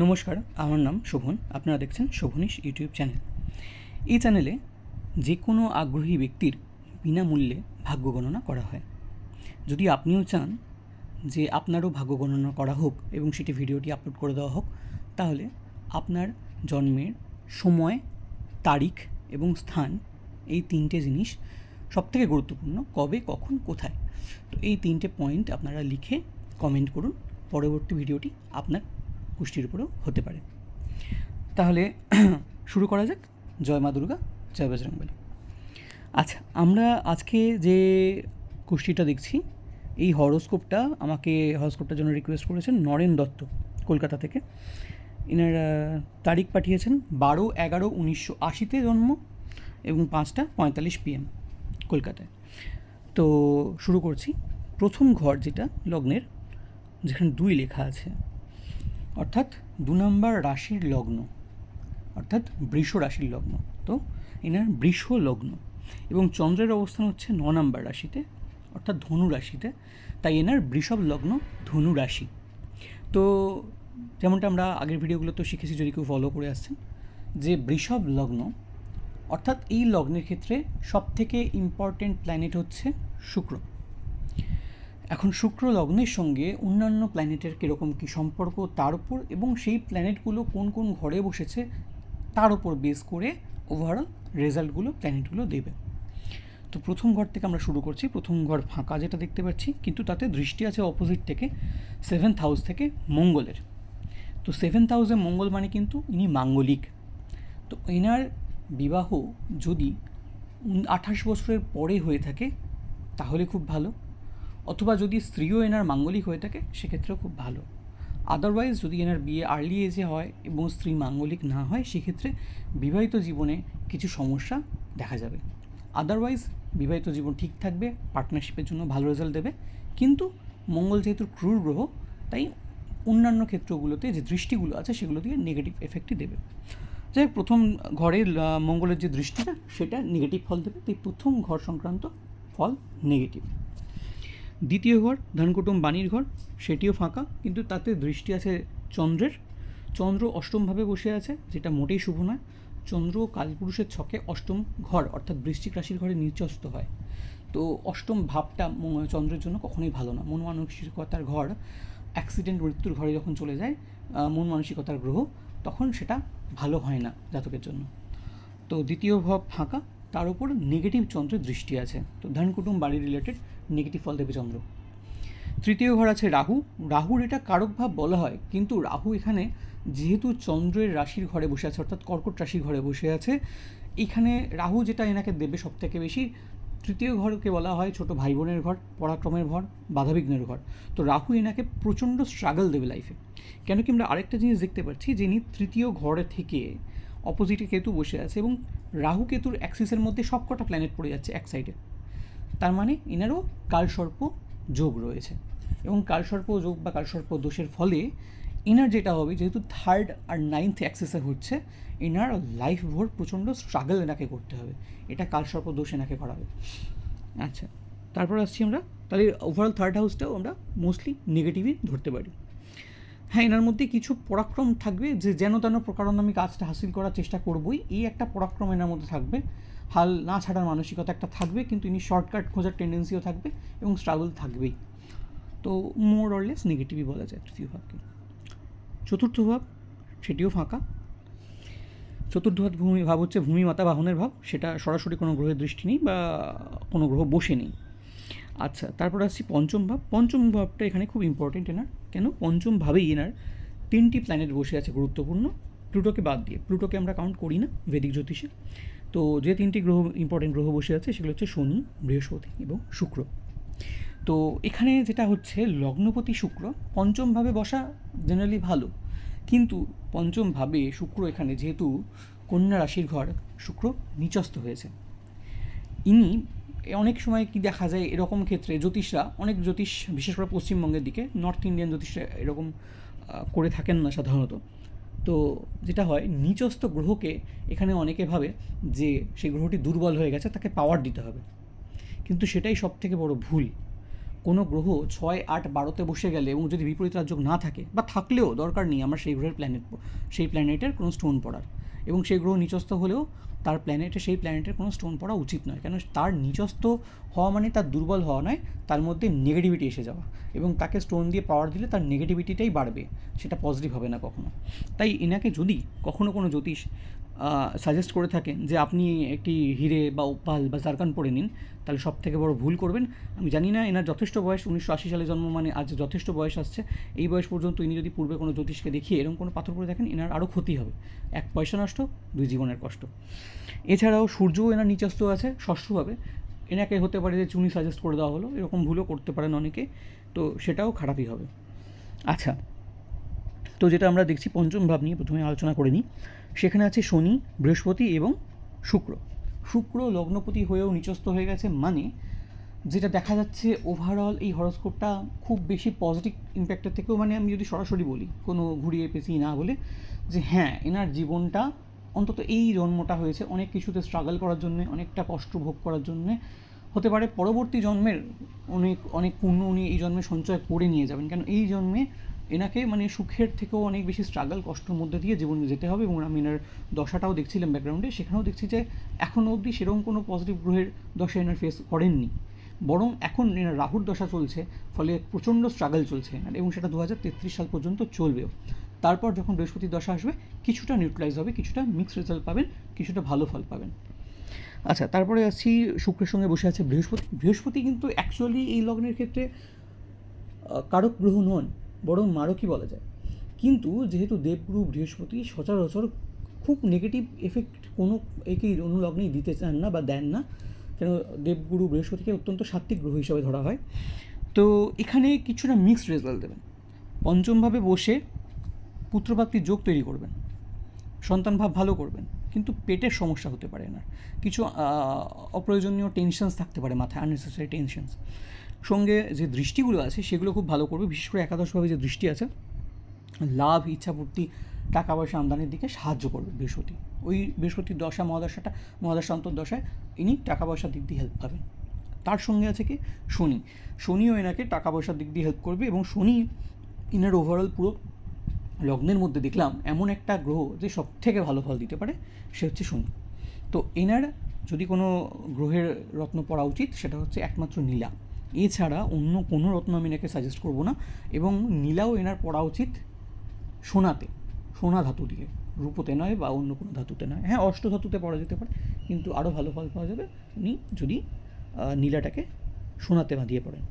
নমস্কার, আমার নাম শোভন। আপনারা দেখছেন শোভনিশ ইউটিউব চ্যানেল। এই চ্যানেলে যে কোনো আগ্রহী ব্যক্তির বিনামূল্যে ভাগ্য গণনা করা হয়। যদি আপনিও চান যে আপনারও ভাগ্য গণনা করা হোক এবং সেটি ভিডিওটি আপলোড করে দেওয়া হোক, তাহলে আপনার জন্মের সময়, তারিখ এবং স্থান, এই তিনটে জিনিস সবথেকে গুরুত্বপূর্ণ। কবে, কখন, কোথায়। তো এই তিনটে পয়েন্ট আপনারা লিখে কমেন্ট করুন। পরবর্তী ভিডিওটি আপনার কুষ্টির উপরেও হতে পারে। তাহলে শুরু করা যাক। জয় মা দুর্গা, জয় বজরংবলী। আচ্ছা, আমরা আজকে যে কুষ্টিটা দেখছি, এই হরোস্কোপটার জন্য রিকোয়েস্ট করেছেন নরেন দত্ত, কলকাতা থেকে। এনার তারিখ পাঠিয়েছেন 12/11/1980 জন্ম এবং 5:45 PM কলকাতায়। তো শুরু করছি। প্রথম ঘর যেটা লগ্নের, যেখানে 2 লেখা আছে, অর্থাৎ 2 নম্বর রাশির লগ্ন, অর্থাৎ বৃষ রাশির লগ্ন। তো এনার বৃষ লগ্ন এবং চন্দ্রের অবস্থান হচ্ছে 9 নম্বর রাশিতে, অর্থাৎ ধনু রাশিতে। তাই এনার বৃষভ লগ্ন, ধনু রাশি। তো যেমনটা আমরা আগের ভিডিওগুলোতে শিখেছি, যদি কেউ ফলো করে আসছেন, যে বৃষভ লগ্ন অর্থাৎ এই লগ্নের ক্ষেত্রে সবথেকে ইম্পর্টেন্ট প্ল্যানেট হচ্ছে শুক্র। এখন শুক্র লগ্নের সঙ্গে অন্যান্য প্ল্যানেটের কীরকম কী সম্পর্ক, তার উপর, এবং সেই প্ল্যানেটগুলো কোন কোন ঘরে বসেছে তার উপর বেস করে ওভারঅল রেজাল্টগুলো প্ল্যানেটগুলো দেবে। তো প্রথম ঘর থেকে আমরা শুরু করছি। প্রথম ঘর ফাঁকা যেটা দেখতে পাচ্ছি, কিন্তু তাতে দৃষ্টি আছে অপোজিট থেকে 7th হাউস থেকে মঙ্গলের। তো 7th হাউসে মঙ্গল মানে কিন্তু ইনি মাঙ্গলিক। তো এনার বিবাহ যদি 28 বছরের পরে হয়ে থাকে তাহলে খুব ভালো, অথবা যদি স্ত্রীও এনার মাঙ্গলিক হয়ে থাকে সেক্ষেত্রেও খুব ভালো। আদারওয়াইজ যদি এনার বিয়ে আর্লি এজে হয় এবং স্ত্রী মাঙ্গলিক না হয়, সেক্ষেত্রে বিবাহিত জীবনে কিছু সমস্যা দেখা যাবে। আদারওয়াইজ বিবাহিত জীবন ঠিক থাকবে, পার্টনারশিপের জন্য ভালো রেজাল্ট দেবে। কিন্তু মঙ্গল যেহেতু ক্রূর গ্রহ, তাই অন্যান্য ক্ষেত্রগুলোতে যে দৃষ্টিগুলো আছে সেগুলো দিয়ে নেগেটিভ এফেক্টই দেবে। যাই হোক, প্রথম ঘরের মঙ্গলের যে দৃষ্টিটা সেটা নেগেটিভ ফল দেবে। তাই প্রথম ঘর সংক্রান্ত ফল নেগেটিভ। দ্বিতীয় ঘর ধনকুটুম বাণীর ঘর, সেটিও ফাঁকা, কিন্তু তাতে দৃষ্টি আছে চন্দ্রের। চন্দ্র অষ্টমভাবে বসে আছে, যেটা মোটেই শুভ নয়। চন্দ্র কালপুরুষের ছকে অষ্টম ঘর অর্থাৎ বৃশ্চিক রাশির ঘরে নিচস্থ হয়। তো অষ্টম ভাবটা চন্দ্রের জন্য কখনোই ভালো না। মন মানসিকতার ঘর, অ্যাক্সিডেন্ট মৃত্যুর ঘরে যখন চলে যায় মন মানসিকতার গ্রহ, তখন সেটা ভালো হয় না জাতকের জন্য। তো দ্বিতীয় ভাব ফাঁকা, তার উপর নেগেটিভ চন্দ্রের দৃষ্টি আছে। তো ধন কুটুম বাড়ি রিলেটেড নেগেটিভ ফল দেবে চন্দ্র। তৃতীয় ঘর আছে রাহু। রাহুর এটা কারক ভাব বলা হয়, কিন্তু রাহু এখানে যেহেতু চন্দ্রের রাশির ঘরে বসে আছে, অর্থাৎ কর্কট রাশির ঘরে বসে আছে, এখানে রাহু যেটা এনাকে দেবে সবথেকে বেশি, তৃতীয় ঘরকে বলা হয় ছোটো ভাই বোনের ঘর, পরাক্রমের ঘর, বাধাবিঘ্নের ঘর। তো রাহু এনাকে প্রচণ্ড স্ট্রাগল দেবে লাইফে। কেন কি আমরা আরেকটা জিনিস দেখতে পাচ্ছি, যে ইনি তৃতীয় ঘরে থেকে অপোজিটে কেতু বসে আছে এবং রাহু কেতুর অ্যাক্সিসের মধ্যে সবকটা প্ল্যানেট পড়ে যাচ্ছে এক সাইডে। তার মানে এনারও কালসর্প যোগ রয়েছে, এবং কালসর্প যোগ বা কালসর্প দোষের ফলে এনার যেটা হবে, যেহেতু 3rd আর 9th অ্যাক্সিসে হচ্ছে, এনার লাইফ ভোর প্রচণ্ড স্ট্রাগল এনাকে করতে হবে। এটা কালসর্প দোষ এনাকে করাবে। আচ্ছা, তারপর আসছি আমরা, তাহলে ওভারঅল 3rd হাউসটাও আমরা মোস্টলি নেগেটিভই ধরতে পারি। হ্যাঁ, এনার মধ্যে কিছু পরাক্রম থাকবে, যে যেন তেন প্রকারণ আমি কাজটা হাসিল করার চেষ্টা করবই, এই একটা পরাক্রম এনার মধ্যে থাকবে। হাল না ছাড়ার মানসিকতা একটা থাকবে, কিন্তু ইনি শর্টকাট খোঁজার টেন্ডেন্সিও থাকবে এবং স্ট্রাগল থাকবেই। তো মোর অর লেস নেগেটিভই বলা যায় তৃতীয় ভাবকে। চতুর্থ ভাব, সেটিও ফাঁকা। চতুর্থ ভাব হচ্ছে ভূমি মাতা বাহনের ভাব, সেটা সরাসরি কোনো গ্রহের দৃষ্টি নেই বা কোনো গ্রহ বসে নেই। আচ্ছা, তারপর আসছি পঞ্চম ভাব। পঞ্চম ভাবটা এখানে খুব ইম্পর্টেন্ট এনার। কেন? পঞ্চম ভাবেই এনার 3টি প্ল্যানেট বসে আছে গুরুত্বপূর্ণ, প্লুটোকে বাদ দিয়ে। প্লুটোকে আমরা কাউন্ট করি না বৈদিক জ্যোতিষে। তো যে 3টি গ্রহ, ইম্পর্টেন্ট গ্রহ বসে আছে, সেগুলো হচ্ছে শনি, বৃহস্পতি এবং শুক্র। তো এখানে যেটা হচ্ছে, লগ্নপতি শুক্র পঞ্চমভাবে বসা জেনারেলি ভালো, কিন্তু পঞ্চমভাবে শুক্র এখানে যেহেতু কন্যা রাশির ঘর, শুক্র নিচস্থ হয়েছে। ইনি অনেক সময় কি দেখা যায় এরকম ক্ষেত্রে, জ্যোতিষরা, অনেক জ্যোতিষ বিশেষ করে পশ্চিমবঙ্গের দিকে, নর্থ ইন্ডিয়ান জ্যোতিষরা এরকম করে থাকেন না সাধারণত। তো যেটা হয়, নিচস্থ গ্রহকে এখানে অনেকে ভাবে যে সেই গ্রহটি দুর্বল হয়ে গেছে, তাকে পাওয়ার দিতে হবে, কিন্তু সেটাই সবথেকে বড় ভুল। কোনো গ্রহ 6, 8, 12তে বসে গেলে এবং যদি বিপরীত রাজযোগ না থাকে বা থাকলেও দরকার নেই আমার সেই প্ল্যানেটের কোনো স্টোন পড়ার, এবং সেই গ্রহ নিচস্থ হলেও তার সেই প্ল্যানেটের কোনো স্টোন পড়া উচিত নয়, কেন তার নিচস্থ হওয়া মানে তার দুর্বল হওয়া নয়, তার মধ্যে নেগেটিভিটি এসে যাওয়া, এবং তাকে স্টোন দিয়ে পাওয়ার দিলে তার নেগেটিভিটিটাই বাড়বে, সেটা পজিটিভ হবে না কখনো। তাই এনাকে যদি কখনো কোনো জ্যোতিষ সাজেস্ট করে থাকেন যে আপনি একটি হিরে বা ওপাল বা জারকান পরে নিন, তাহলে সব থেকে বড় ভুল করবেন। আমি জানি না এনার যথেষ্ট বয়স, 1980 সালে জন্ম, মানে আজ যথেষ্ট বয়স আসছে, এই বয়স পর্যন্ত ইনি যদি পূর্বে কোনো জ্যোতিষকে দেখিয়ে এরকম কোনো পাথর পরে দেখেন, এনার আরও ক্ষতি হবে, 1 পয়সা নষ্ট, 2 জীবনের কষ্ট। এছাড়াও সূর্যও এনার নিচস্থ আছে ষষ্ঠভাবে, এনাকে হতে পারে যে চুনি সাজেস্ট করে দেওয়া হলো, এরকম ভুলও করতে পারেন অনেকে, তো সেটাও খারাপই হবে। আচ্ছা, তো যেটা আমরা দেখছি পঞ্চম ভাব নিয়ে প্রথমে আলোচনা করে নিই। সেখানে আছে শনি, বৃহস্পতি এবং শুক্র লগ্নপতি হয়েও নিচস্থ হয়ে গেছে, মানে যেটা দেখা যাচ্ছে ওভারঅল এই হরোস্কোপটা খুব বেশি পজিটিভ ইম্প্যাক্টের থেকেও, মানে আমি যদি সরাসরি বলি কোনো ঘুরিয়ে পেঁচিয়ে না বলে, যে হ্যাঁ এনার জীবনটা অন্তত এই জন্মটা হয়েছে অনেক কিছুতে স্ট্রাগল করার জন্যে, অনেকটা কষ্ট ভোগ করার জন্যে, হতে পারে পরবর্তী জন্মের অনেক পুণ্য উনি এই জন্মে সঞ্চয় করে নিয়ে যাবেন, কেন এই জন্মে এনাকে মানে সুখের থেকেও অনেক বেশি স্ট্রাগল কষ্টের মধ্যে দিয়ে জীবনে যেতে হবে। এবং আমি এনার দশাটাও দেখছিলাম ব্যাকগ্রাউন্ডে, সেখানেও দেখছি যে এখনও অবধি সেরকম কোনো পজিটিভ গ্রহের দশা এনার ফেস করেননি, বরং এখন এনার রাহুর দশা চলছে, ফলে প্রচণ্ড স্ট্রাগল চলছে এনার, এবং সেটা 2033 সাল পর্যন্ত চলবেও। তারপর যখন বৃহস্পতির দশা আসবে কিছুটা নিউট্রালাইজ হবে, কিছুটা মিক্সড রেজাল্ট পাবেন, কিছুটা ভালো ফল পাবেন। আচ্ছা, তারপরে আসছি শুক্রের সঙ্গে বসে আছে বৃহস্পতি কিন্তু অ্যাকচুয়ালি এই লগ্নের ক্ষেত্রে কারক গ্রহ নন, বরং মারকই বলা যায়, কিন্তু যেহেতু দেবগুরু বৃহস্পতি সচরাচর খুব নেগেটিভ এফেক্ট কোনো একই অনুলগ্নেই দিতে চান না বা দেন না, কেন দেবগুরু বৃহস্পতিকে অত্যন্ত সাত্ত্বিক গ্রহ হিসাবে ধরা হয়। তো এখানে কিছুটা মিক্সড রেজাল্ট দেবেন, পঞ্চমভাবে বসে পুত্রপ্রাপ্তির যোগ তৈরি করবেন, সন্তান ভাব ভালো করবেন, কিন্তু পেটের সমস্যা হতে পারে না, কিছু অপ্রয়োজনীয় টেনশনস থাকতে পারে মাথায়, আননেসেসারি টেনশনস। সঙ্গে যে দৃষ্টিগুলো আছে সেগুলো খুব ভালো করবে, বিশেষ করে একাদশভাবে যে দৃষ্টি আছে লাভ, ইচ্ছাপূর্তি, টাকা পয়সা আমদানির দিকে সাহায্য করবে বৃহস্পতি। ওই বৃহস্পতির দশা মহাদশা অন্তর্দশায় ইনি টাকা পয়সার দিক দিয়ে হেল্প পাবেন। তার সঙ্গে আছে কি শনিও এনাকে টাকা পয়সার দিক দিয়ে হেল্প করবে, এবং শনি ইনার ওভারঅল পুরো লগ্নের মধ্যে দেখলাম এমন একটা গ্রহ যে সব থেকে ভালো ফল দিতে পারে, সে হচ্ছে শনি। তো এনার যদি কোনো গ্রহের রত্ন পড়া উচিত সেটা হচ্ছে একমাত্র নীলা, এছাড়া অন্য কোনো রত্ন আমি এনাকে সাজেস্ট করবো না, এবং নীলাও এনার পড়া উচিত সোনা ধাতু দিয়ে, রূপোতে নয় বা অন্য কোনো ধাতুতে নয়। হ্যাঁ, অষ্টধাতুতে পড়া যেতে পারে, কিন্তু আরও ভালো ফল পাওয়া যাবে উনি যদি নীলাটাকে সোনাতে বাঁধিয়ে পড়েন।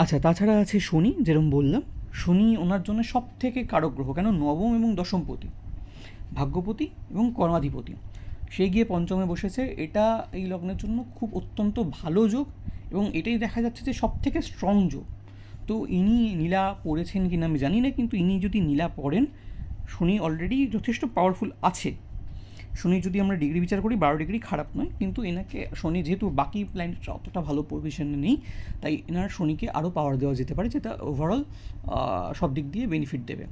আচ্ছা, তাছাড়া আছে শনি, যেরকম বললাম শনি ওনার জন্য সব থেকে কারক গ্রহ, কেন নবম এবং দশমপতি, ভাগ্যপতি এবং কর্মাধিপতি, সে গিয়ে পঞ্চমে বসেছে। এটা এই লগ্নের জন্য খুব অত্যন্ত ভালো যোগ, এবং এটাই দেখা যাচ্ছে যে সব থেকে স্ট্রং যোগ। তো ইনি নীলা পড়েছেন কি না আমি জানি না, কিন্তু ইনি যদি নীলা পড়েন, শনি অলরেডি যথেষ্ট পাওয়ারফুল আছে। শনি যদি আমরা ডিগ্রি বিচার করি 12 ডিগ্রি খারাপ নয়, কিন্তু এনাকে শনি যেহেতু বাকি প্ল্যানেটরা অতটা ভালো পজিশনে নেই, তাই এনার শনিকে আরও পাওয়ার দেওয়া যেতে পারে, যেটা ওভারঅল সব দিক দিয়ে বেনিফিট দেবে।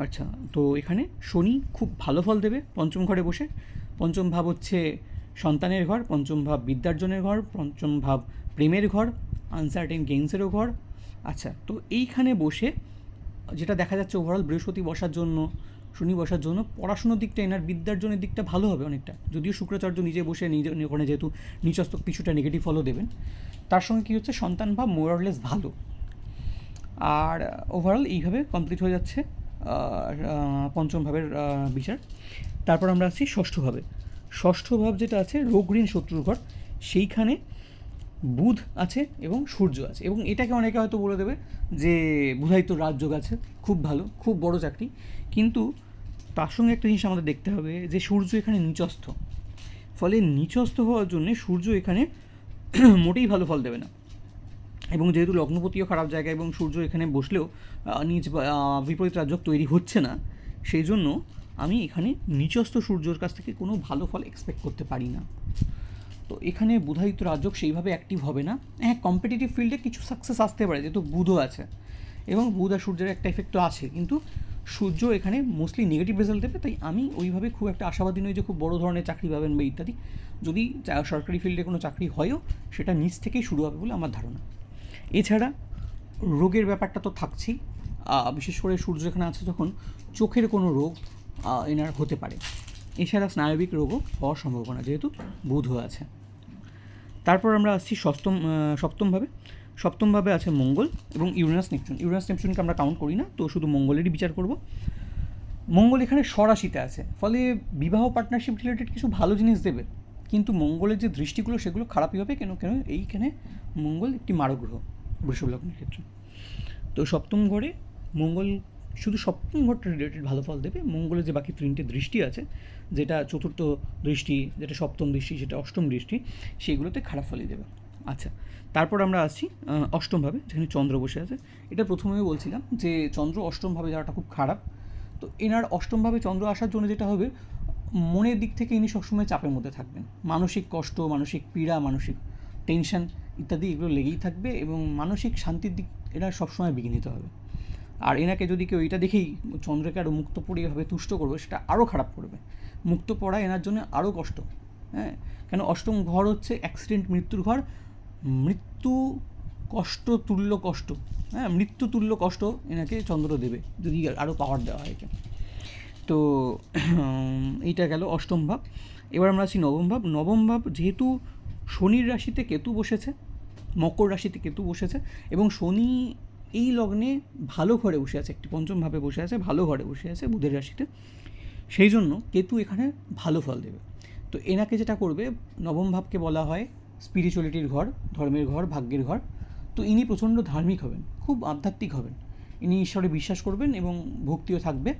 আচ্ছা, তো এখানে শনি খুব ভালো ফল দেবে পঞ্চম ঘরে বসে। পঞ্চম ভাব হচ্ছে সন্তানের ঘর, পঞ্চম ভাব বিদ্যার্জনের ঘর, পঞ্চম ভাব প্রেমের ঘর, আনসার্টেন গেইনসেরও ঘর। আচ্ছা, তো এইখানে বসে যেটা দেখা যাচ্ছে ওভারঅল বৃহস্পতি বসার জন্য, শনি বসার জন্য পড়াশুনোর দিকটা এনার বিদ্যার্জনের দিকটা ভালো হবে অনেকটা, যদিও শুক্রাচার্য নিজে বসে ওখানে যেহেতু নিচস্থ কিছুটা নেগেটিভ ফলও দেবেন। তার সঙ্গে কী হচ্ছে, সন্তান ভাব মোরলেস ভালো, আর ওভারঅল এইভাবে কমপ্লিট হয়ে যাচ্ছে পঞ্চম ভাবের বিচার। তারপর আমরা আসছি ষষ্ঠ ভাব যেটা আছে রোগ ঋণ শত্রুর ঘর, সেইখানে বুধ আছে এবং সূর্য আছে, এবং এটাকে অনেকে হয়তো বলে দেবে যে বুধায়িত রাজযোগ আছে, খুব ভালো, খুব বড় চাকরি, কিন্তু তার সঙ্গে একটা জিনিস আমাদের দেখতে হবে যে সূর্য এখানে নিচস্থ, ফলে নিচস্থ হওয়ার জন্য সূর্য এখানে মোটেই ভালো ফল দেবে না, এবং যেহেতু লগ্নপতিও খারাপ জায়গা এবং সূর্য এখানে বসলেও বিপরীত রাজযোগ তৈরি হচ্ছে না, সেই জন্য আমি এখানে নিচস্থ সূর্যর কাছ থেকে কোনো ভালো ফল এক্সপেক্ট করতে পারি না। তো এখানে বুধায়িত রাজযোগ সেইভাবে অ্যাক্টিভ হবে না। হ্যাঁ, কম্পিটিটিভ ফিল্ডে কিছু সাকসেস আসতে পারে, যেহেতু বুধও আছে, এবং বুধ আর সূর্যের একটা এফেক্ট তো আছে, কিন্তু সূর্য এখানে মোস্টলি নেগেটিভ রেজাল্ট দেবে, তাই আমি ওইভাবে খুব একটা আশাবাদী নই যে খুব বড় ধরনের চাকরি পাবেন বা ইত্যাদি। যদি সরকারি ফিল্ডে কোনো চাকরি হয়ও সেটা নিচ থেকেই শুরু হবে বলে আমার ধারণা। এছাড়া রোগের ব্যাপারটা তো থাকছেই, বিশেষ করে সূর্য এখানে আছে যখন চোখের কোনো রোগ এনার হতে পারে। এছাড়া স্নায়বিক রোগও হওয়ার সম্ভাবনা যেহেতু বুধ আছে। তারপর আমরা আসছি সপ্তমভাবে আছে মঙ্গল এবং ইউরেনাস নেপচুনকে আমরা কাউন্ট করি না, তো শুধু মঙ্গলেরই বিচার করব। মঙ্গল এখানে স্বরাশিতে আছে, ফলে বিবাহ পার্টনারশিপ রিলেটেড কিছু ভালো জিনিস দেবে, কিন্তু মঙ্গলের যে দৃষ্টিগুলো সেগুলো খারাপই হবে। কেন এইখানে মঙ্গল একটি মারক গ্রহ বৃষভ লগ্নের ক্ষেত্রে। তো সপ্তম ঘরে মঙ্গল শুধু সপ্তম ঘরটা রিলেটেড ভালো ফল দেবে। মঙ্গলের যে বাকি 3টে দৃষ্টি আছে, যেটা চতুর্থ দৃষ্টি, যেটা সপ্তম দৃষ্টি, যেটা অষ্টম দৃষ্টি, সেগুলোতে খারাপ ফলই দেবে। আচ্ছা, তারপর আমরা আসছি অষ্টমভাবে, যেখানে চন্দ্র বসে আছে। এটা প্রথমেই বলছিলাম যে চন্দ্র অষ্টমভাবে যাওয়াটা খুব খারাপ। তো এনার অষ্টমভাবে চন্দ্র আসার জন্য যেটা হবে, মনের দিক থেকে ইনি সবসময় চাপের মধ্যে থাকবেন। মানসিক কষ্ট, মানসিক পীড়া, মানসিক টেনশন ইত্যাদি এগুলো লেগেই থাকবে, এবং মানসিক শান্তির দিক এরা সবসময় বিঘ্নিত হবে। আর এনাকে যদি কেউ এটা দেখেই চন্দ্রকে আরও মুক্ত পড়িয়েভাবে তুষ্ট করবে, সেটা আরও খারাপ করবে। মুক্ত পড়া এনার জন্য আরও কষ্ট। হ্যাঁ, কেন অষ্টম ঘর হচ্ছে অ্যাক্সিডেন্ট, মৃত্যুর ঘর। মৃত্যু কষ্ট তুল্য কষ্ট, হ্যাঁ, মৃত্যু তুল্য কষ্ট এনাকে চন্দ্র দেবে যদি আরও পাওয়ার দেওয়া হয়। তো এইটা গেল অষ্টম ভাব। এবার আমরা আছি নবম ভাব যেহেতু শনির রাশিতে কেতু বসেছে, মকর রাশিতে কেতু বসেছে, এবং শনি এই লগ্নে ভালো ঘরে বসে আছে, একটি পঞ্চম ভাবে বসে আছে, ভালো ঘরে বসে আছে বুধের রাশিতে, সেই জন্য কেতু এখানে ভালো ফল দেবে। তো এনাকে যেটা করবে, নবম ভাবকে বলা হয় স্পিরিচুয়ালিটির ঘর, ধর্মের ঘর, ভাগ্যের ঘর। তো ইনি প্রচণ্ড ধার্মিক হবেন, খুব আধ্যাত্মিক হবেন, ইনি ঈশ্বরে বিশ্বাস করবেন এবং ভক্তিও থাকবে।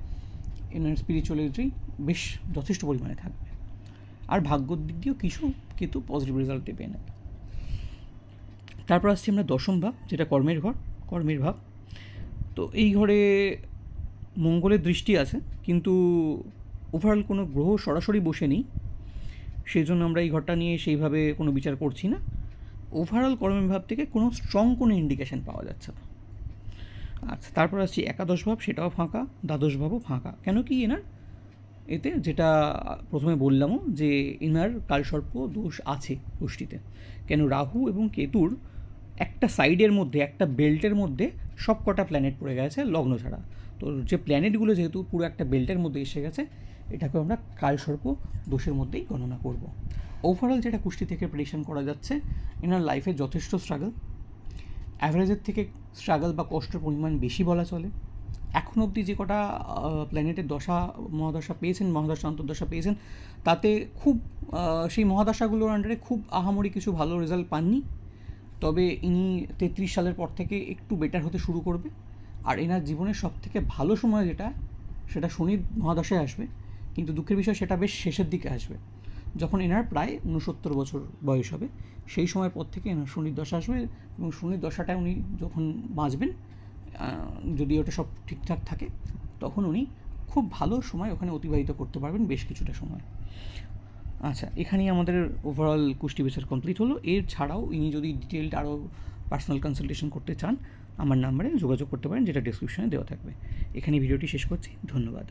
এনার স্পিরিচুয়ালিটি বেশ যথেষ্ট পরিমাণে থাকবে, আর ভাগ্যর দিক দিয়েও কিছু কেতু পজিটিভ রেজাল্ট দেবে এনাকে। তারপর আসছি আমরা দশম ভাব, যেটা কর্মের ভাব। তো এই ঘরে মঙ্গলের দৃষ্টি আছে, কিন্তু ওভারঅল কোনো গ্রহ সরাসরি বসে নেই, সেই জন্য আমরা এই ঘরটা নিয়ে সেইভাবে কোনো বিচার করছি না। ওভারঅল কর্মের ভাব থেকে কোনো স্ট্রং কোনো ইন্ডিকেশন পাওয়া যাচ্ছে না। আচ্ছা, তারপর আসছি একাদশ ভাব, সেটাও ফাঁকা, দ্বাদশ ভাবও ফাঁকা। কেন কি এনার এতে, যেটা প্রথমে বললামও, যে এনার কালসর্প দোষ আছে গোষ্ঠীতে। কেন রাহু এবং কেতুর একটা সাইডের মধ্যে, একটা বেল্টের মধ্যে সব কটা প্ল্যানেট পড়ে গেছে লগ্ন ছাড়া। তো যে প্ল্যানেটগুলো যেহেতু পুরো একটা বেল্টের মধ্যে এসে গেছে, এটাকে আমরা কালসর্প দোষের মধ্যেই গণনা করব। ওভারঅল যেটা কুষ্টি থেকে প্রেডিকশন করা যাচ্ছে, এনার লাইফে যথেষ্ট স্ট্রাগল, অ্যাভারেজের থেকে স্ট্রাগল বা কষ্টের পরিমাণ বেশি বলা চলে। এখন অবধি যে কটা প্ল্যানেটের দশা মহাদশা পেয়েছেন, মহাদশা অন্তর্দশা পেয়েছেন, তাতে খুব সেই মহাদশাগুলোর আন্ডারে খুব আহামরি কিছু ভালো রেজাল্ট পাননি। তবে ইনি 33 সালের পর থেকে একটু বেটার হতে শুরু করবে। আর এনার জীবনের সবথেকে ভালো সময় যেটা, সেটা শনির মহাদশায় আসবে, কিন্তু দুঃখের বিষয় সেটা বেশ শেষের দিকে আসবে, যখন এনার প্রায় 69 বছর বয়স হবে। সেই সময়ের পর থেকে এনার শনির দশা আসবে, এবং শনির দশাটায় উনি যখন বাঁচবেন, যদি ওটা সব ঠিকঠাক থাকে, তখন উনি খুব ভালো সময় ওখানে অতিবাহিত করতে পারবেন, বেশ কিছুটা সময়। আচ্ছা, এখানেই আমাদের ওভারঅল কুষ্টি বিচার কমপ্লিট হলো। এর ছাড়াও ইনি যদি ডিটেলড আরও পার্সোনাল কনসালটেশন করতে চান, আমার নাম্বারে যোগাযোগ করতে পারেন, যেটা ডেসক্রিপশনে দেওয়া থাকবে। এখানে ভিডিওটি শেষ করছি, ধন্যবাদ।